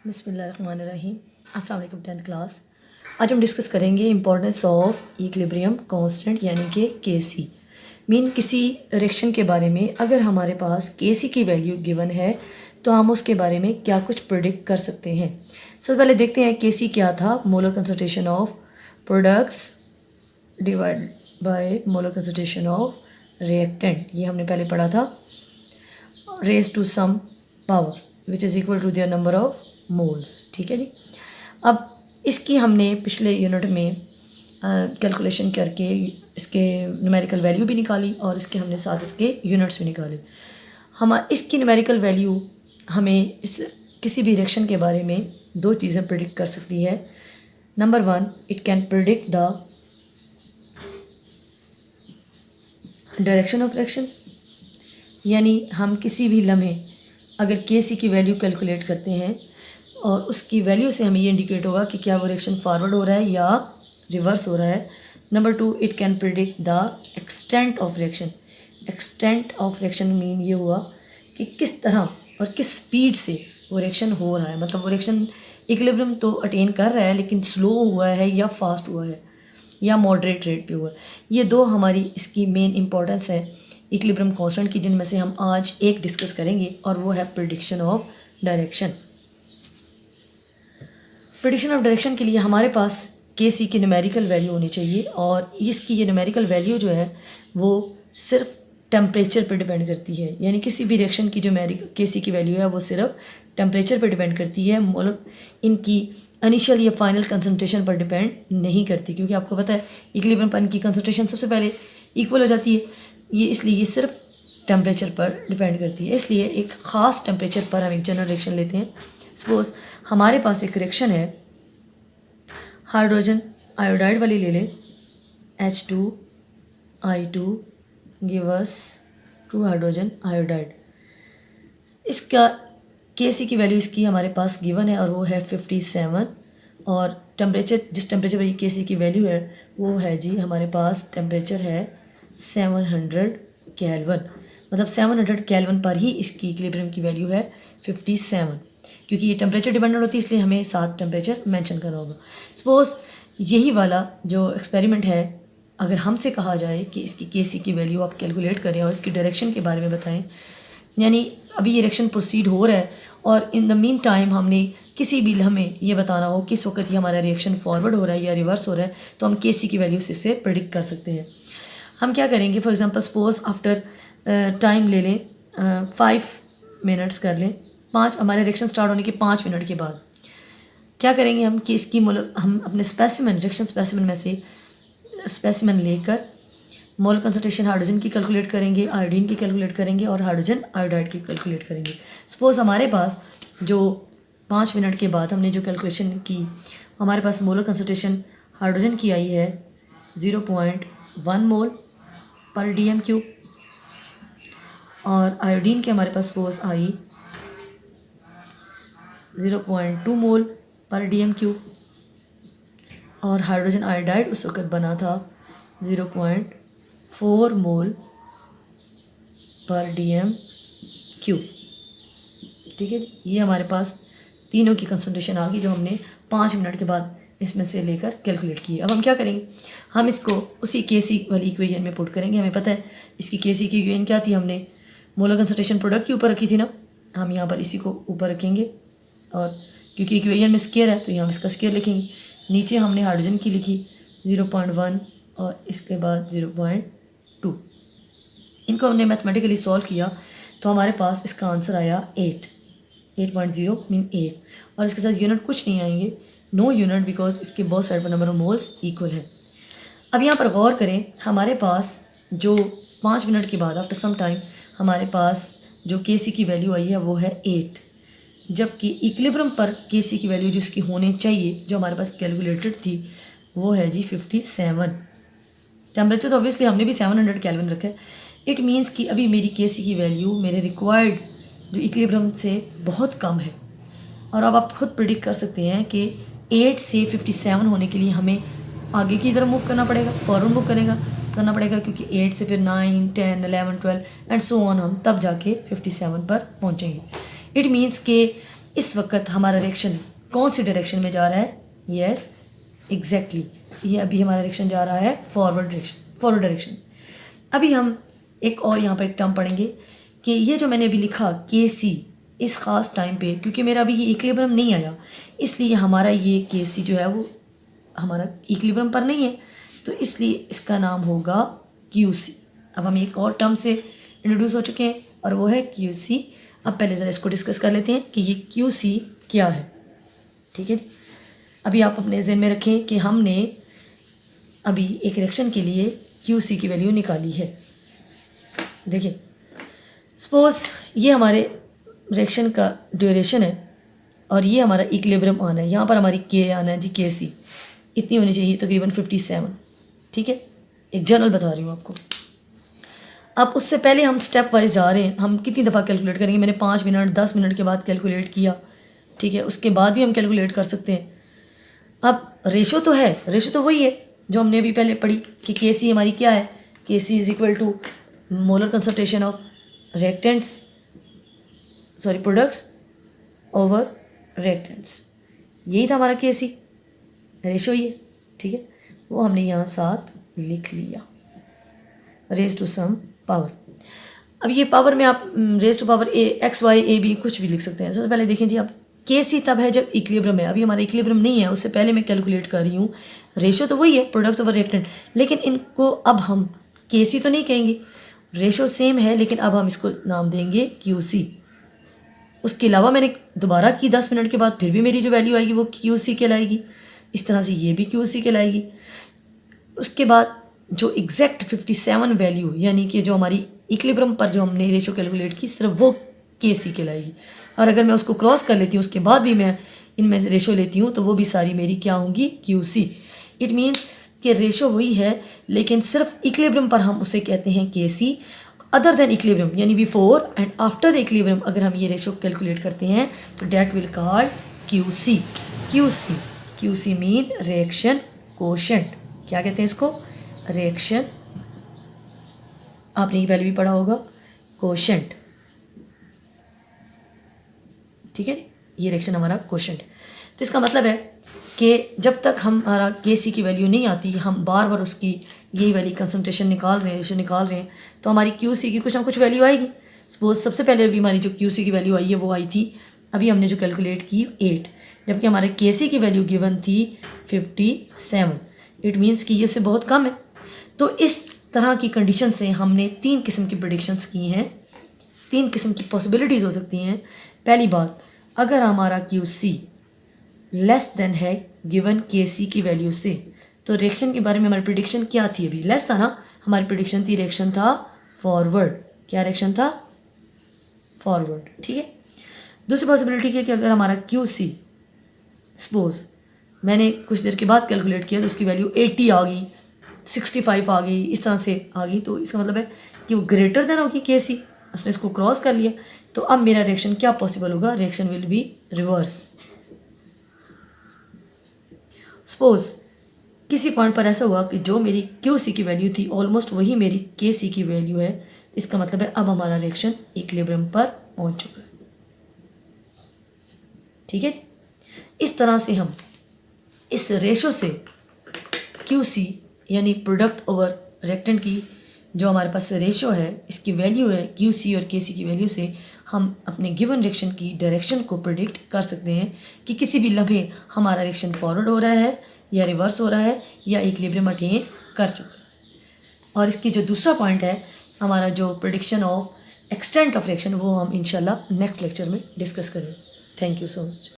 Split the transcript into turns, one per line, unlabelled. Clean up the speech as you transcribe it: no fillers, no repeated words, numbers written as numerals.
बिस्मिल्लाहिर्रहमानिर्रहीम। अस्सलाम वालेकुम 10th क्लास। आज हम डिस्कस करेंगे इंपॉर्टेंस ऑफ इक्विलिब्रियम कांस्टेंट यानी कि केसी। मीन किसी रिएक्शन के बारे में अगर हमारे पास केसी की वैल्यू गिवन है तो हम उसके बारे में क्या कुछ प्रेडिक्ट कर सकते हैं। सबसे पहले देखते हैं केसी क्या था। Molar concentration of products divide by molar concentration of reactant, ये हमने पहले पढ़ा था। Raise to some power which is equal to their number of moles. ठीक है जी। अब इसकी हमने पिछले यूनिट में कैलकुलेशन करके इसके न्यूमेरिकल वैल्यू भी निकाली और इसके हमने साथ इसके यूनिट्स भी निकाले। हम इसकी न्यूमेरिकल वैल्यू हमें इस किसी भी रिएक्शन के बारे में दो चीज़ें प्रिडिक्ट कर सकती है। Number 1, it can predict the direction of reaction, यानी हम किसी भी लम्हे अगर केसी की वैल्यू कैलकुलेट करते हैं और उसकी वैल्यू से हमें ये इंडिकेट होगा कि क्या वो रिएक्शन फॉरवर्ड हो रहा है या रिवर्स हो रहा है। Number 2, it can predict the extent of reaction. Extent of reaction mean ये हुआ कि किस तरह और किस स्पीड से वो रिएक्शन हो रहा है, मतलब वो रिएक्शन इक्विलिब्रियम तो अटेन कर रहा है लेकिन स्लो हुआ है या फास्ट हुआ है या मॉडरेट रेट पे हुआ है। ये दो हमारी इसकी मेन इंपॉर्टेंस है इक्विलिब्रियम कांस्टेंट की, जिनमें से हम आज एक डिस्कस करेंगे और वो है prediction of direction. Prediction of direction के लिए हमारे पास केसी की न्यूमेरिकल वैल्यू होनी चाहिए और इसकी ये न्यूमेरिकल वैल्यू जो है वो सिर्फ टेम्परेचर पर डिपेंड करती है, यानी किसी भी रिएक्शन की जो केसी की वैल्यू है वो सिर्फ टेम्परेचर पर डिपेंड करती है, मतलब इनकी इनिशियल या फाइनल कंसंट्रेशन पर डिपेंड नहीं करती, क्योंकि आपको पता है इक्विलिब्रियम पर इनकी कंसंट्रेशन सबसे पहले इक्वल हो जाती है, ये इसलिए ये सिर्फ टेम्परेचर पर डिपेंड करती है। इसलिए एक ख़ास टेम्परेचर पर हम एक जनरल रिएक्शन लेते हैं। सपोज हमारे पास एक रिएक्शन है, हाइड्रोजन आयोडाइड वाली ले लें, H2I2 give us 2 hydrogen iodide. इसका केसी की वैल्यू इसकी हमारे पास गिवन है और वो है 57 और टेम्परेचर जिस टेम्परेचर पर ये केसी की वैल्यू है वो है जी हमारे पास टेम्परेचर है 700 केल्विन, मतलब 700 केल्विन पर ही इसकी इक्विलिब्रियम की वैल्यू है 57। क्योंकि ये टेम्परेचर डिपेंडेंट होती है इसलिए हमें साथ टेम्परेचर मेंशन करना होगा। सपोज़ यही वाला जो एक्सपेरिमेंट है, अगर हमसे कहा जाए कि इसकी केसी की वैल्यू आप कैलकुलेट करें और इसकी डायरेक्शन के बारे में बताएं, यानी अभी ये रिएक्शन प्रोसीड हो रहा है और इन द मीन टाइम हमने किसी भी हमें ये बताना हो किस वक्त ये हमारा रिएक्शन फॉरवर्ड हो रहा है या रिवर्स हो रहा है, तो हम केसी की वैल्यू से इससे प्रेडिक्ट कर सकते हैं। हम क्या करेंगे, for example suppose after time ले लें 5 मिनट्स कर लें, 5 हमारे रिएक्शन स्टार्ट होने के 5 मिनट के बाद क्या करेंगे हम कि इसकी हम अपने स्पेसिमेन रिएक्शन स्पेसिमेन में से स्पेसिमेन लेकर मोल कंसंट्रेशन हाइड्रोजन की कैलकुलेट करेंगे, आयोडीन की कैलकुलेट करेंगे और हाइड्रोजन आयोडाइड की कैलकुलेट करेंगे। सपोज़ हमारे पास जो 5 मिनट के बाद हमने जो कैलकुलेशन की, हमारे पास मोलर कंसंट्रेशन हाइड्रोजन की आई है 0.1 मोल पर dm³ और आयोडीन के हमारे पास सपोज आई 0.2 मोल पर dm³ और हाइड्रोजन आयोडाइड उस वक्त बना था 0.4 मोल पर dm³। ठीक है, ये हमारे पास तीनों की कंसंट्रेशन आ गई जो हमने 5 मिनट के बाद इसमें से लेकर कैलकुलेट की। अब हम क्या करेंगे, हम इसको उसी केसी वाली इक्वेशन में पुट करेंगे। हमें पता है इसकी केसी की इक्वेशन क्या थी, हमने मोलर कंसंट्रेशन प्रोडक्ट के ऊपर रखी थी ना, हम यहाँ पर इसी को ऊपर रखेंगे और क्योंकि इक्वेशन में स्केयर है तो यहाँ इसका स्केयर लिखेंगे। नीचे हमने हाइड्रोजन की लिखी 0.1 और इसके बाद 0.2। इनको हमने मैथमेटिकली सॉल्व किया तो हमारे पास इसका आंसर आया 8.0 मीन 8 और इसके साथ यूनिट कुछ नहीं आएंगे, नो यूनिट, बिकॉज इसके बहुत साइड पर नंबर ऑफ मोल्स इक्वल है। अब यहाँ पर गौर करें, हमारे पास जो 5 मिनट के बाद आफ्टर सम टाइम हमारे पास जो केसी की वैल्यू आई है वो है 8, जबकि इक्विलिब्रियम पर केसी की वैल्यू जिसकी होनी चाहिए जो हमारे पास कैलकुलेटेड थी वो है जी 57। टेम्परेचर तो ऑब्वियसली हमने भी 700 केल्विन रखा है। इट मीन्स कि अभी मेरी केसी की वैल्यू मेरे रिक्वायर्ड जो इक्विलिब्रियम से बहुत कम है और अब आप खुद प्रिडिक्ट कर सकते हैं कि 8 से 57 होने के लिए हमें आगे की तरफ मूव करना पड़ेगा, फॉरवर्ड मूव करना पड़ेगा, क्योंकि 8 से फिर 9, 10, 11, 12 एंड सो ऑन हम तब जाके 57 पर पहुंचेंगे। इट मीन्स के इस वक्त हमारा रिएक्शन कौन सी डायरेक्शन में जा रहा है? यस एग्जैक्टली, ये अभी हमारा रिएक्शन जा रहा है फॉरवर्ड डायरेक्शन। अभी हम एक और यहाँ पर एक टर्म पढ़ेंगे कि ये जो मैंने अभी लिखा के सी, इस ख़ास टाइम पे क्योंकि मेरा अभी ये इक्विलिब्रियम नहीं आया, इसलिए हमारा ये के सी जो है वो हमारा इक्विलिब्रियम पर नहीं है, तो इसलिए इसका नाम होगा क्यू सी। अब हम एक और टर्म से इंट्रोड्यूस हो चुके हैं और वो है क्यू सी। अब पहले ज़रा इसको डिस्कस कर लेते हैं कि ये क्यू सी क्या है। ठीक है जी, अभी आप अपने ज़हन में रखें कि हमने अभी एक रिएक्शन के लिए क्यू सी की वैल्यू निकाली है। देखिए सपोज ये हमारे रिएक्शन का ड्यूरेशन है और ये हमारा इक्विलिब्रियम आना है, यहाँ पर हमारी के आना है जी, के सी इतनी होनी चाहिए तकरीबन 57। ठीक है, एक जनरल बता रही हूँ आपको। अब उससे पहले हम स्टेप वाइज जा रहे हैं, हम कितनी दफ़ा कैलकुलेट करेंगे? मैंने 5 मिनट 10 मिनट के बाद कैलकुलेट किया। ठीक है, उसके बाद भी हम कैलकुलेट कर सकते हैं। अब रेशो तो है, रेशो तो वही है जो हमने अभी पहले पढ़ी कि के सी हमारी क्या है? K C is equal to molar concentration of products over reactants. यही था हमारा के सी, रेशो ही है। ठीक है, वो हमने यहाँ साथ लिख लिया, रेज टू सम पावर। अब ये पावर में आप raise to power A X Y A B कुछ भी लिख सकते हैं। सबसे पहले देखें जी, आप के सी तब है जब इक्विलिब्रियम है, अभी हमारा इक्विलिब्रियम नहीं है, उससे पहले मैं कैलकुलेट कर रही हूँ। रेशो तो वही है, प्रोडक्ट्स ओवर रिएक्टेंट, लेकिन इनको अब हम के सी तो नहीं कहेंगे, रेशो सेम है लेकिन अब हम इसको नाम देंगे क्यू सी। उसके अलावा मैंने दोबारा की 10 मिनट के बाद, फिर भी मेरी जो वैल्यू आएगी वो क्यू सी कहलाएगी। इस तरह से ये भी क्यू सी कहलाएगी। उसके बाद जो एग्जैक्ट 57 वैल्यू यानी कि जो हमारी इक्विलिब्रियम पर जो हमने रेशो कैलकुलेट की, सिर्फ वो के सी कहलाएगी। और अगर मैं उसको क्रॉस कर लेती हूँ, उसके बाद भी मैं इनमें से रेशो लेती हूँ, तो वो भी सारी मेरी क्या होंगी? Q C. इट मीन्स कि रेशो वही है लेकिन सिर्फ इक्विलिब्रियम पर हम उसे कहते हैं K C. Other than equilibrium यानी before and after the equilibrium अगर हम ये रेशो कैलकुलेट करते हैं तो that will called Q C. Q C mean reaction quotient. क्या कहते हैं इसको? रिएक्शन, आपने ये पहले भी पढ़ा होगा, कोशेंट। ठीक है, ये रिएक्शन हमारा कोशेंट। तो इसका मतलब है कि जब तक हमारा के सी की वैल्यू नहीं आती, हम बार बार उसकी यही वैल्यू कंसंट्रेशन निकाल रहे हैं, रेशो निकाल रहे हैं, तो हमारी क्यू सी की कुछ ना कुछ वैल्यू आएगी। सपोज सबसे पहले अभी हमारी जो क्यू सी की वैल्यू आई है वो आई थी, अभी हमने जो कैलकुलेट की 8, जबकि हमारे के सी की वैल्यू गिवन थी 57। इट मीन्स कि ये से बहुत कम है। तो इस तरह की कंडीशन से हमने 3 किस्म की प्रेडिक्शंस की हैं, 3 किस्म की पॉसिबिलिटीज़ हो सकती हैं। पहली बात, अगर हमारा क्यू सी लेस देन है गिवन के सी की वैल्यू से, तो रिएक्शन के बारे में हमारी प्रेडिक्शन क्या थी? अभी लेस था ना, हमारी प्रेडिक्शन थी, रिएक्शन था फॉरवर्ड। क्या रिएक्शन था? फॉरवर्ड। ठीक है, दूसरी पॉसिबिलिटी है कि अगर हमारा क्यू सी, सपोज मैंने कुछ देर के बाद कैलकुलेट किया तो उसकी वैल्यू 80 आ गई, 65 आ गई, इस तरह से आ गई, तो इसका मतलब है कि वो ग्रेटर देन होगी के सी, उसने इसको क्रॉस कर लिया, तो अब मेरा रिएक्शन क्या पॉसिबल होगा? Reaction will be reverse. Suppose किसी पॉइंट पर ऐसा हुआ कि जो मेरी क्यू सी की वैल्यू थी ऑलमोस्ट वही मेरी के सी की वैल्यू है, इसका मतलब है अब हमारा रिएक्शन इक्विलिब्रियम पर पहुंच चुका है। ठीक है, इस तरह से हम इस रेशो से क्यू सी यानी प्रोडक्ट ओवर रिएक्टेंट की जो हमारे पास रेशो है, इसकी वैल्यू है क्यू सी और के सी की वैल्यू से हम अपने गिवन रिएक्शन की डायरेक्शन को प्रिडिक्ट कर सकते हैं कि किसी भी लम्हे हमारा रिएक्शन फॉरवर्ड हो रहा है या रिवर्स हो रहा है या इक्विलिब्रियम अटेन कर चुका है। और इसकी जो दूसरा पॉइंट है, हमारा जो prediction of extent of reaction, वो हम इंशाल्लाह नेक्स्ट लेक्चर में डिस्कस करें। Thank you so much.